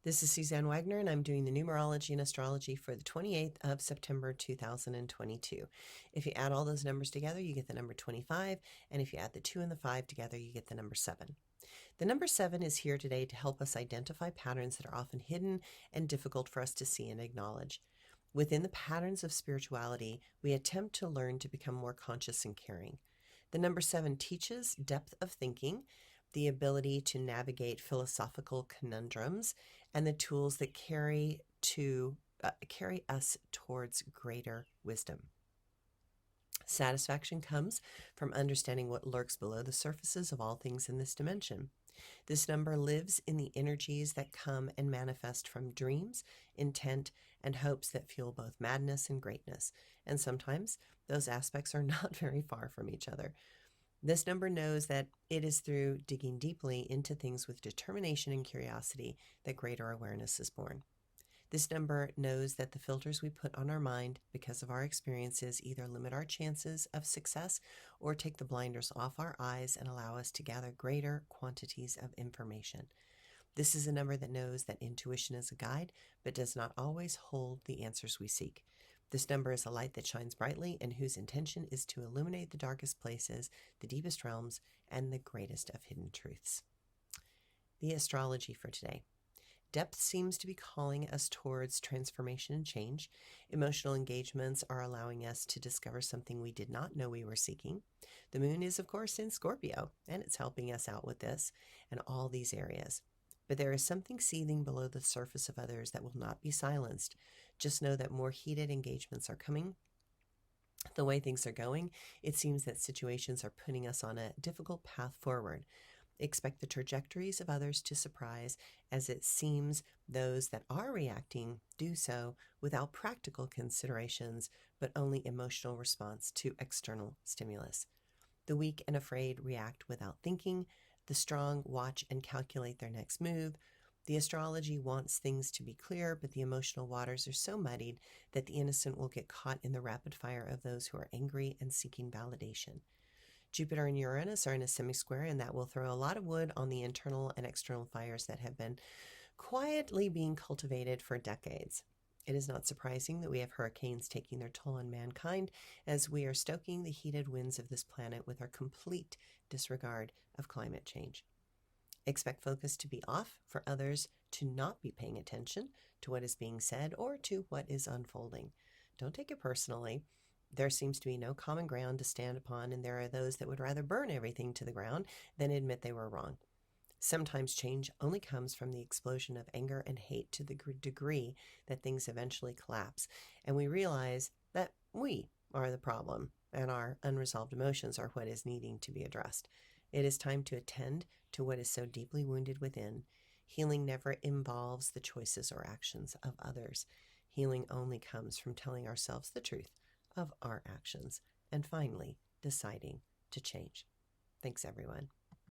This is Suzanne Wagner, and I'm doing the Numerology and Astrology for the 28th of September 2022. If you add all those numbers together, you get the number 25, and if you add the 2 and the 5 together, you get the number 7. The number 7 is here today to help us identify patterns that are often hidden and difficult for us to see and acknowledge. Within the patterns of spirituality, we attempt to learn to become more conscious and caring. The number 7 teaches depth of thinking, the ability to navigate philosophical conundrums, and the tools that carry us towards greater wisdom. Satisfaction comes from understanding what lurks below the surfaces of all things in this dimension. This number lives in the energies that come and manifest from dreams, intent, and hopes that fuel both madness and greatness. And sometimes those aspects are not very far from each other. This number knows that it is through digging deeply into things with determination and curiosity that greater awareness is born. This number knows that the filters we put on our mind because of our experiences either limit our chances of success or take the blinders off our eyes and allow us to gather greater quantities of information. This is a number that knows that intuition is a guide, but does not always hold the answers we seek. This number is a light that shines brightly and whose intention is to illuminate the darkest places, the deepest realms, and the greatest of hidden truths. The astrology for today. Depth seems to be calling us towards transformation and change. Emotional engagements are allowing us to discover something we did not know we were seeking. The moon is, of course, in Scorpio, and it's helping us out with this and all these areas. But there is something seething below the surface of others that will not be silenced. Just know that more heated engagements are coming. The way things are going, it seems that situations are putting us on a difficult path forward. Expect the trajectories of others to surprise, as it seems those that are reacting do so without practical considerations, but only emotional response to external stimulus. The weak and afraid react without thinking. The strong watch and calculate their next move. The astrology wants things to be clear, but the emotional waters are so muddied that the innocent will get caught in the rapid fire of those who are angry and seeking validation. Jupiter and Uranus are in a semi-square, and that will throw a lot of wood on the internal and external fires that have been quietly being cultivated for decades. It is not surprising that we have hurricanes taking their toll on mankind as we are stoking the heated winds of this planet with our complete disregard of climate change. Expect focus to be off, for others to not be paying attention to what is being said or to what is unfolding. Don't take it personally. There seems to be no common ground to stand upon, and there are those that would rather burn everything to the ground than admit they were wrong. Sometimes change only comes from the explosion of anger and hate to the degree that things eventually collapse, and we realize that we are the problem and our unresolved emotions are what is needing to be addressed. It is time to attend to what is so deeply wounded within. Healing never involves the choices or actions of others. Healing only comes from telling ourselves the truth of our actions and finally deciding to change. Thanks, everyone.